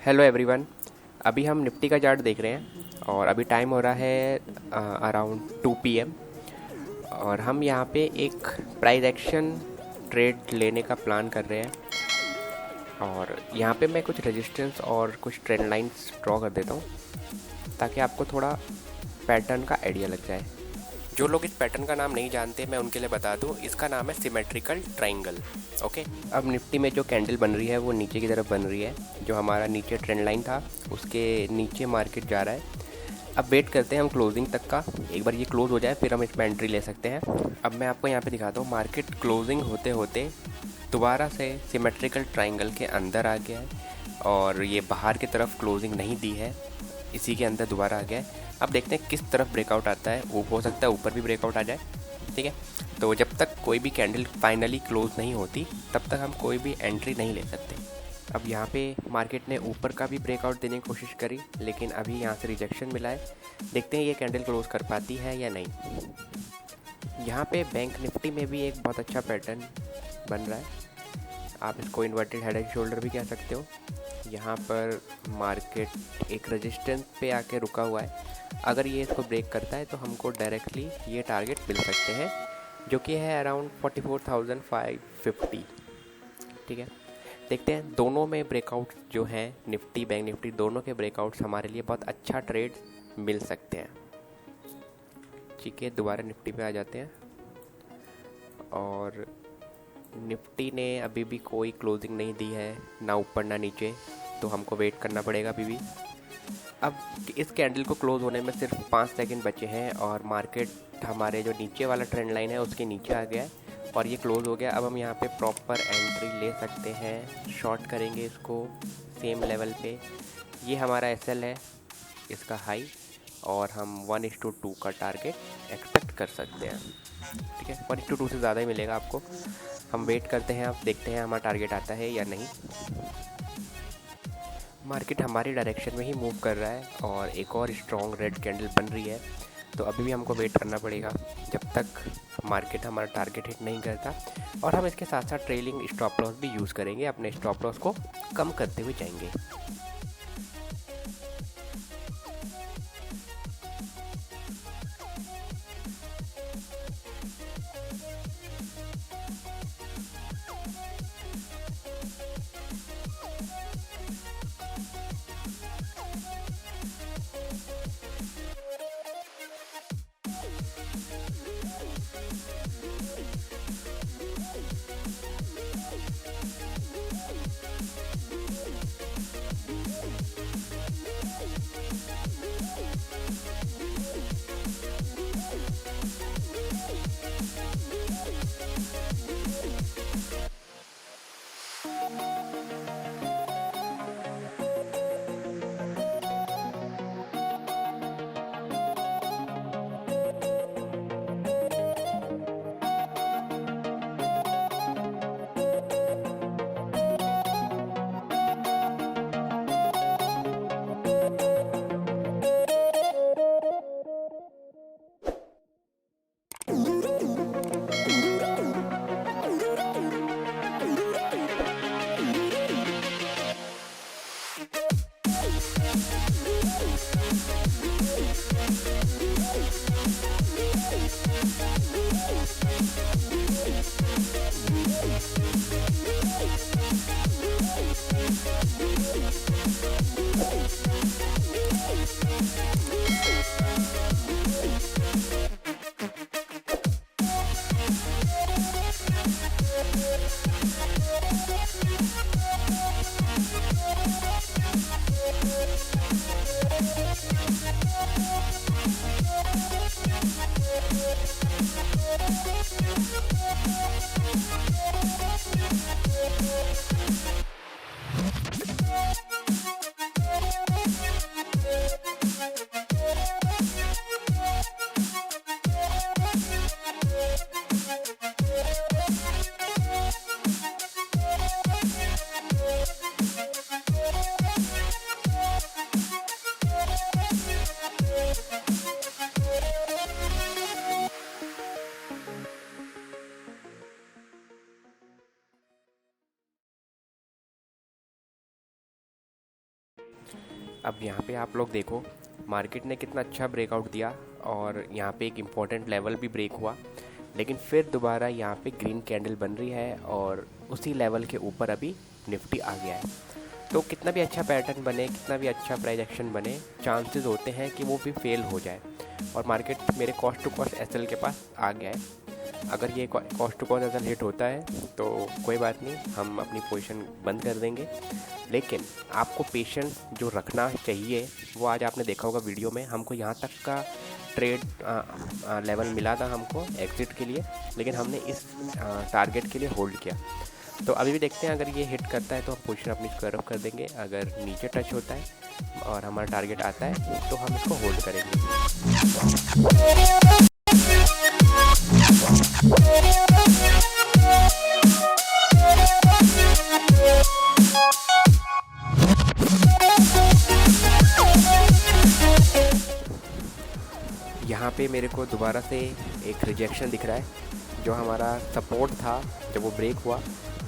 Hello everyone. अभी हम Nifty का चार्ट देख रहे हैं और अभी टाइम हो रहा है अराउंड 2 PM। और हम यहाँ पे एक प्राइस एक्शन ट्रेड लेने का प्लान कर रहे हैं। और यहाँ पे मैं कुछ रेजिस्टेंस और कुछ ट्रेंड लाइंस ड्रॉ कर देता हूँ ताकि आपको थोड़ा पैटर्न का आइडिया लग जाए। जो लोग इस पैटर्न का नाम नहीं जानते मैं उनके लिए बता दूं, इसका नाम है सिमेट्रिकल ट्रायंगल। ओके, अब निफ्टी में जो कैंडल बन रही है वो नीचे की तरफ बन रही है। जो हमारा नीचे ट्रेंड लाइन था उसके नीचे मार्केट जा रहा है। अब वेट करते हैं हम क्लोजिंग तक का। एक बार ये क्लोज हो जाए फिर हम इसमें एंट्री ले सकते हैं। अब मैं आपको यहाँ पे दिखाता हूँ, मार्केट क्लोजिंग होते होते दोबारा से सिमेट्रिकल ट्रायंगल के अंदर आ गया है और ये बाहर की तरफ क्लोजिंग नहीं दी है, इसी के अंदर दोबारा आ गया है। अब देखते हैं किस तरफ ब्रेकआउट आता है। वो हो सकता है ऊपर भी ब्रेकआउट आ जाए, ठीक है। तो जब तक कोई भी कैंडल फाइनली क्लोज नहीं होती तब तक हम कोई भी एंट्री नहीं ले सकते। अब यहाँ पे मार्केट ने ऊपर का भी ब्रेकआउट देने की कोशिश करी लेकिन अभी यहाँ से रिजेक्शन मिला है। देखते हैं ये कैंडल क्लोज कर पाती है या नहीं। यहाँ पे बैंक निफ्टी में भी एक बहुत अच्छा पैटर्न बन रहा है। आप इसको इन्वर्टेड हेड एंड शोल्डर भी कह सकते हो। यहाँ पर मार्केट एक रेजिस्टेंस पे आके रुका हुआ है। अगर ये इसको ब्रेक करता है तो हमको डायरेक्टली ये टारगेट मिल सकते हैं जो कि है अराउंड 44,550, ठीक है। देखते हैं दोनों में ब्रेकआउट जो हैं, निफ्टी बैंक निफ्टी दोनों के ब्रेकआउट्स हमारे लिए बहुत अच्छा ट्रेड मिल सकते हैं। ठीक है, दोबारा निफ्टी पे आ जाते हैं। और निफ्टी ने अभी भी कोई क्लोजिंग नहीं दी है, ना ऊपर ना नीचे, तो हमको वेट करना पड़ेगा अभी भी। अब इस कैंडल को क्लोज होने में सिर्फ 5 सेकंड बचे हैं और मार्केट हमारे जो नीचे वाला ट्रेंड लाइन है उसके नीचे आ गया है और ये क्लोज हो गया। अब हम यहाँ पे प्रॉपर एंट्री ले सकते हैं, शॉर्ट करेंगे इसको सेम लेवल पे। ये हमारा एसएल है, इसका हाई, और हम 1:2 का टारगेट एक्सपेक्ट कर सकते हैं, ठीक है। 1:2 से ज़्यादा ही मिलेगा आपको। हम वेट करते हैं, अब देखते हैं हमारा टारगेट आता है या नहीं। मार्केट हमारी डायरेक्शन में ही मूव कर रहा है और एक और स्ट्रॉन्ग रेड कैंडल बन रही है, तो अभी भी हमको वेट करना पड़ेगा जब तक मार्केट हमारा टारगेट हिट नहीं करता। और हम इसके साथ साथ ट्रेलिंग स्टॉप लॉस भी यूज़ करेंगे, अपने स्टॉप लॉस को कम करते हुए जाएंगे। अब यहाँ पे आप लोग देखो, मार्केट ने कितना अच्छा ब्रेकआउट दिया और यहाँ पे एक इम्पॉर्टेंट लेवल भी ब्रेक हुआ, लेकिन फिर दोबारा यहाँ पे ग्रीन कैंडल बन रही है और उसी लेवल के ऊपर अभी निफ्टी आ गया है। तो कितना भी अच्छा पैटर्न बने, कितना भी अच्छा प्राइस एक्शन बने, चांसेस होते हैं कि वो भी फेल हो जाए। और मार्केट मेरे कॉस्ट टू कॉस्ट एसएल के पास आ गया है। अगर ये cost to cost SL hit होता है तो कोई बात नहीं, हम अपनी पोजीशन बंद कर देंगे। लेकिन आपको पेशेंस जो रखना चाहिए वो आज आपने देखा होगा वीडियो में, हमको यहाँ तक का ट्रेड लेवल मिला था हमको एग्ज़िट के लिए, लेकिन हमने इस टारगेट के लिए होल्ड किया। तो अभी भी देखते हैं, अगर ये हिट करता है तो हम पोजीशन अपनी स्क्वायर अप कर देंगे। अगर नीचे टच होता है और हमारा टारगेट आता है तो हम इसको होल्ड करेंगे। यहाँ पे मेरे को दोबारा से एक रिजेक्शन दिख रहा है। जो हमारा सपोर्ट था जब वो ब्रेक हुआ,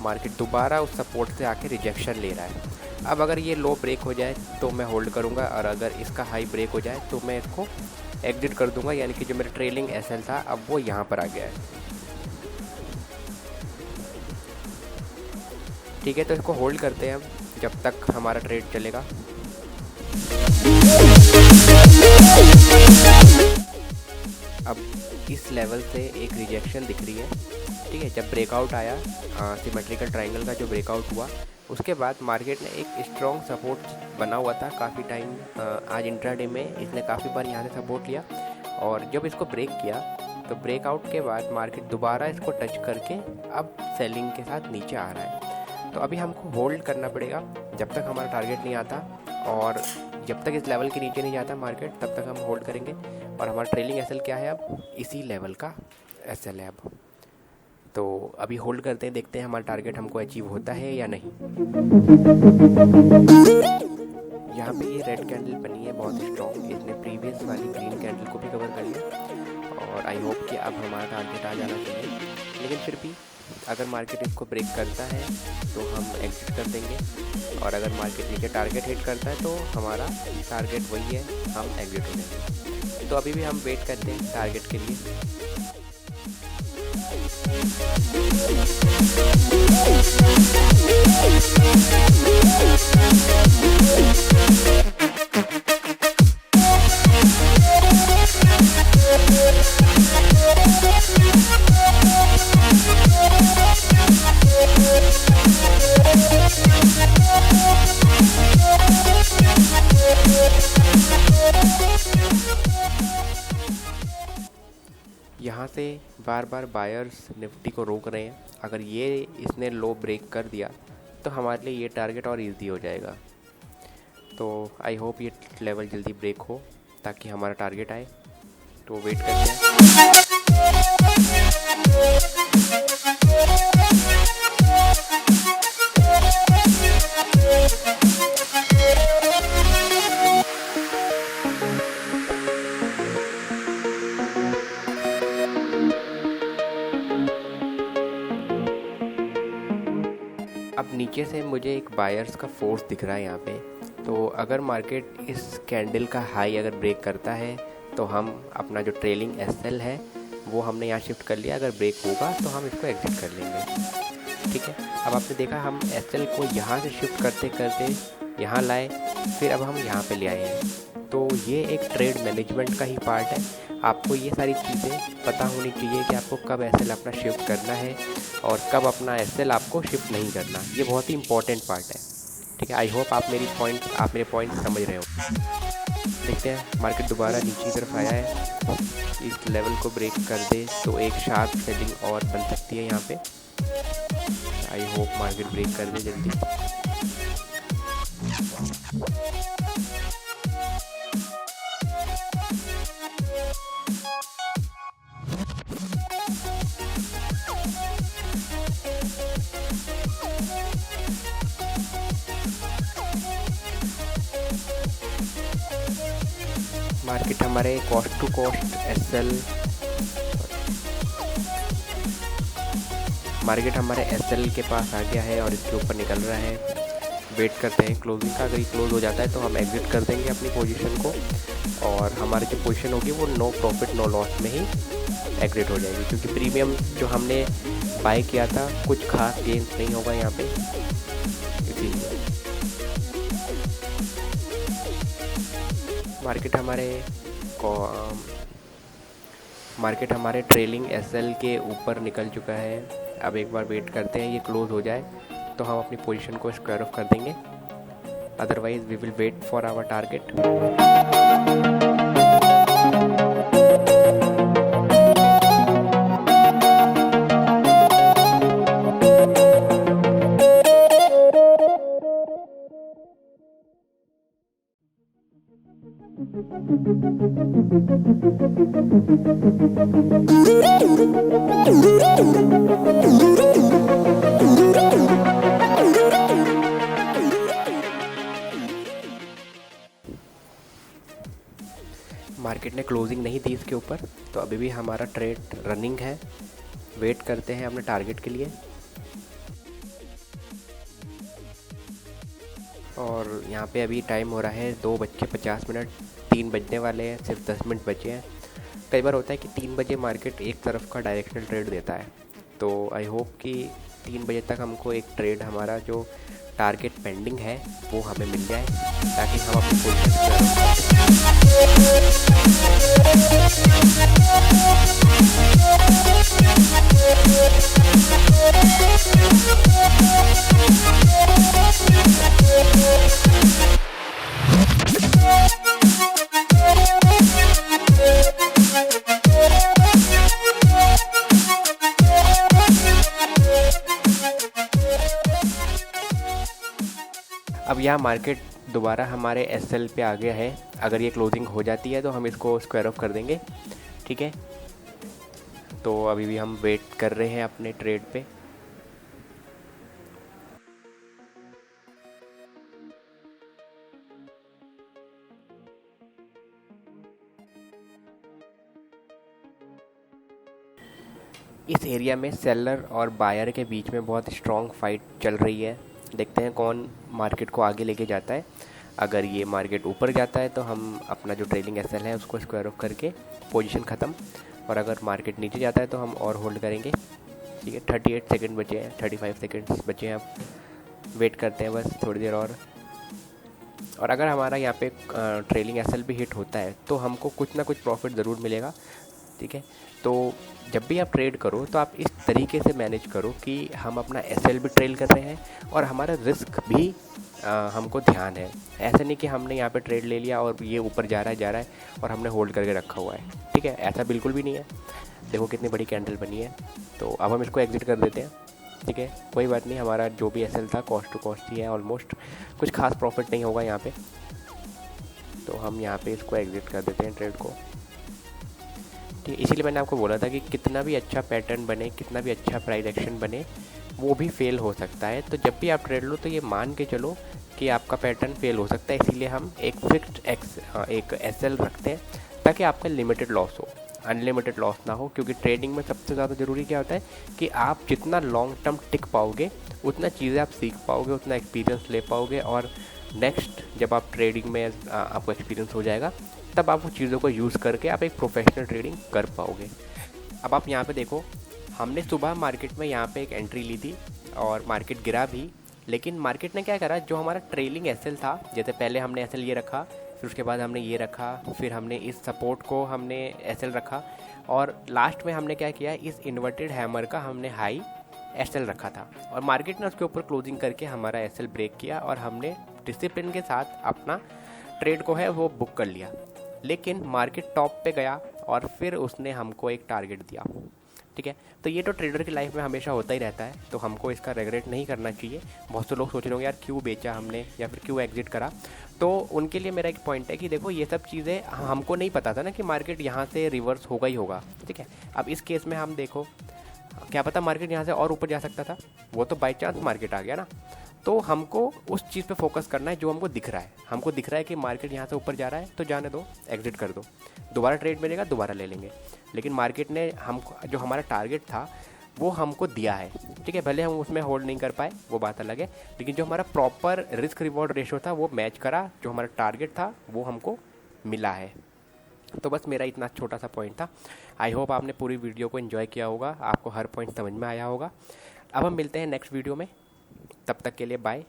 मार्केट दोबारा उस सपोर्ट से आके रिजेक्शन ले रहा है। अब अगर ये लो ब्रेक हो जाए तो मैं होल्ड करूँगा, और अगर इसका हाई ब्रेक हो जाए तो मैं इसको एग्जिट कर दूँगा। यानी कि जो मेरा ट्रेलिंग एसएल था अब वो यहाँ पर आ गया है। ठीक है, तो इसको होल्ड करते हैं अब जब तक हमारा ट्रेड चलेगा। अब इस लेवल से एक रिजेक्शन दिख रही है। ठीक है, जब ब्रेकआउट आया सिमेट्रिकल ट्रायंगल का जो ब्रेकआउट हुआ, उसके बाद मार्केट ने एक स्ट्रॉन्ग सपोर्ट बना हुआ था काफ़ी टाइम। आज इंट्राडे में इसने काफ़ी बार यहाँ से सपोर्ट लिया, और जब इसको ब्रेक किया तो ब्रेकआउट के बाद मार्केट दोबारा इसको टच करके अब सेलिंग के साथ नीचे आ रहा है। तो अभी हमको होल्ड करना पड़ेगा जब तक हमारा टारगेट नहीं आता, और जब तक इस लेवल के नीचे नहीं जाता मार्केट तब तक हम होल्ड करेंगे। और हमारा ट्रेलिंग एसएल क्या है, अब इसी लेवल का एसएल है अब। तो अभी होल्ड करते हैं, देखते हैं हमारा टारगेट हमको अचीव होता है या नहीं। यहाँ पे ये रेड कैंडल बनी है बहुत स्ट्रॉन्ग, इसने प्रीवियस वाली ग्रीन कैंडल को भी कवर कर लिया, और आई होप कि अब हमारा टारगेट आ जाना चाहिए। लेकिन फिर भी अगर मार्केट इसको ब्रेक करता है तो हम एग्जिट कर देंगे, और अगर मार्केट नीचे टारगेट हिट करता है तो हमारा टारगेट वही है, हम एग्जिट हो जाएंगे। तो अभी भी हम वेट करते हैं टारगेट के लिए। यहाँ से बार बार बायर्स निफ्टी को रोक रहे हैं। अगर ये इसने लो ब्रेक कर दिया तो हमारे लिए ये टारगेट और इजी हो जाएगा। तो आई होप ये लेवल जल्दी ब्रेक हो ताकि हमारा टारगेट आए। तो वेट करते हैं। अब नीचे से मुझे एक बायर्स का फोर्स दिख रहा है यहाँ पे। तो अगर मार्केट इस कैंडल का हाई अगर ब्रेक करता है तो हम अपना जो ट्रेलिंग एसएल है वो हमने यहाँ शिफ्ट कर लिया। अगर ब्रेक होगा तो हम इसको एग्जिट कर लेंगे। ठीक है, अब आपने देखा हम एसएल को यहाँ से शिफ्ट करते करते यहाँ लाए, फिर अब हम यहाँ पे ले आए हैं। तो ये एक ट्रेड मैनेजमेंट का ही पार्ट है। आपको ये सारी चीज़ें पता होनी चाहिए कि आपको कब एसएल अपना शिफ्ट करना है और कब अपना एसएल आपको शिफ्ट नहीं करना। ये बहुत ही इंपॉर्टेंट पार्ट है। ठीक है, आई होप आप मेरे पॉइंट समझ रहे हो। देखते हैं मार्केट दोबारा नीचे की तरफ आया है, इस लेवल को ब्रेक कर दे तो एक शार्प सेलिंग और बन सकती है यहाँ पे। आई होप मार्केट ब्रेक कर दे जल्दी। मार्केट हमारे cost to cost SL market हमारे एसएल के पास आ गया है और इसके ऊपर निकल रहा है। वेट करते हैं क्लोजिंग का। अगर ये क्लोज हो जाता है तो हम एग्जिट कर देंगे अपनी पोजीशन को, और हमारी जो पोजीशन होगी वो नो प्रॉफिट नो लॉस में ही एग्जिट हो जाएगी, क्योंकि प्रीमियम जो हमने बाय किया था कुछ खास गेंस नहीं होगा यहाँ पे, इसीलिए। मार्केट हमारे ट्रेलिंग एसएल के ऊपर निकल चुका है। अब एक बार वेट करते हैं ये क्लोज हो जाए तो हम अपनी पोजीशन को स्क्वायर ऑफ कर देंगे, otherwise we will wait for our target. Market ने क्लोजिंग नहीं दी इसके ऊपर, तो अभी भी हमारा ट्रेड रनिंग है। वेट करते हैं अपने टारगेट के लिए। और यहाँ पे अभी टाइम हो रहा है 2:50, 3 बजने वाले हैं, सिर्फ 10 मिनट बचे हैं। कई बार होता है कि 3 बजे मार्केट एक तरफ का डायरेक्शनल ट्रेड देता है, तो आई होप कि 3 बजे तक हमको एक ट्रेड हमारा जो टारगेट पेंडिंग है वो हमें मिल जाए, ताकि हम अपनी अब यहाँ मार्केट दोबारा हमारे एसएल पे आ गया है। अगर ये क्लोजिंग हो जाती है तो हम इसको स्क्वायर ऑफ कर देंगे, ठीक है। तो अभी भी हम वेट कर रहे हैं अपने ट्रेड पे। इस एरिया में सेलर और बायर के बीच में बहुत स्ट्रॉन्ग फाइट चल रही है। देखते हैं कौन मार्केट को आगे लेके जाता है। अगर ये मार्केट ऊपर जाता है तो हम अपना जो ट्रेलिंग एसएल है उसको स्क्वायर ऑफ करके पोजीशन ख़त्म, और अगर मार्केट नीचे जाता है तो हम और होल्ड करेंगे, ठीक है। 38 सेकंड बचे हैं, 35 सेकंड्स बचे हैं। अब वेट करते हैं बस थोड़ी देर और अगर हमारा यहाँ पे ट्रेलिंग एसएल भी हिट होता है तो हमको कुछ ना कुछ प्रॉफिट ज़रूर मिलेगा, ठीक है। तो जब भी आप ट्रेड करो तो आप इस तरीके से मैनेज करो कि हम अपना एसएल भी ट्रेल कर रहे हैं और हमारा रिस्क भी हमको ध्यान है। ऐसा नहीं कि हमने यहाँ पे ट्रेड ले लिया और ये ऊपर जा रहा है और हमने होल्ड करके रखा हुआ है, ठीक है। ऐसा बिल्कुल भी नहीं है। देखो कितनी बड़ी कैंडल बनी है। तो अब हम इसको एग्जिट कर देते हैं, ठीक है। कोई बात नहीं, हमारा जो भी एसएल था कॉस्ट टू कॉस्ट ही है ऑलमोस्ट, कुछ खास प्रॉफिट नहीं होगा यहाँ पे। तो हम यहाँ पे इसको एग्जिट कर देते हैं ट्रेड को, ठीक है। इसीलिए मैंने आपको बोला था कि कितना भी अच्छा पैटर्न बने, कितना भी अच्छा प्राइस एक्शन बने, वो भी फेल हो सकता है। तो जब भी आप ट्रेड लो तो ये मान के चलो कि आपका पैटर्न फेल हो सकता है। इसीलिए हम एक फिक्स्ड एक एसएल रखते हैं ताकि आपका लिमिटेड लॉस हो, अनलिमिटेड लॉस ना हो। क्योंकि ट्रेडिंग में सबसे ज़्यादा ज़रूरी क्या होता है कि आप जितना लॉन्ग टर्म टिक पाओगे उतना चीज़ें आप सीख पाओगे, उतना एक्सपीरियंस ले पाओगे, और नेक्स्ट जब आप ट्रेडिंग में आपको एक्सपीरियंस हो जाएगा तब आप उन चीज़ों को यूज़ करके आप एक प्रोफेशनल ट्रेडिंग कर पाओगे। अब आप यहाँ पे देखो, हमने सुबह मार्केट में यहाँ पे एक एंट्री ली थी और मार्केट गिरा भी, लेकिन मार्केट ने क्या करा, जो हमारा ट्रेलिंग एसएल था, जैसे पहले हमने एसएल ये रखा, फिर उसके बाद हमने ये रखा, फिर हमने इस सपोर्ट को हमने एसएल रखा, और लास्ट में हमने क्या किया, इस इन्वर्टेड हैमर का हमने हाई एसएल रखा था। और मार्केट ने उसके ऊपर क्लोजिंग करके हमारा एसएल ब्रेक किया और हमने डिसिप्लिन के साथ अपना ट्रेड को है वो बुक कर लिया। लेकिन मार्केट टॉप पे गया और फिर उसने हमको एक टारगेट दिया, ठीक है। तो ये तो ट्रेडर की लाइफ में हमेशा होता ही रहता है, तो हमको इसका रिग्रेट नहीं करना चाहिए। बहुत से लोग सोच रहे होंगे यार क्यों बेचा हमने या फिर क्यों एग्जिट करा, तो उनके लिए मेरा एक पॉइंट है कि देखो ये सब चीज़ें हमको नहीं पता था ना कि मार्केट यहाँ से रिवर्स होगा ही होगा, ठीक है। अब इस केस में हम देखो, क्या पता मार्केट यहाँ से और ऊपर जा सकता था, वो तो बाई चांस मार्केट आ गया ना। तो हमको उस चीज़ पे फोकस करना है जो हमको दिख रहा है। हमको दिख रहा है कि मार्केट यहाँ से ऊपर जा रहा है तो जाने दो, एग्जिट कर दो, दोबारा ट्रेड मिलेगा दोबारा ले लेंगे। लेकिन मार्केट ने हमको जो हमारा टारगेट था वो हमको दिया है, ठीक है। भले हम उसमें होल्ड नहीं कर पाए, वो बात अलग है, लेकिन जो हमारा प्रॉपर रिस्क रिवॉर्ड रेशो था वो मैच करा, जो हमारा टारगेट था वो हमको मिला है। तो बस मेरा इतना छोटा सा पॉइंट था। आई होप आपने पूरी वीडियो को एंजॉय किया होगा, आपको हर पॉइंट समझ में आया होगा। अब हम मिलते हैं नेक्स्ट वीडियो में, तब तक के लिए बाय।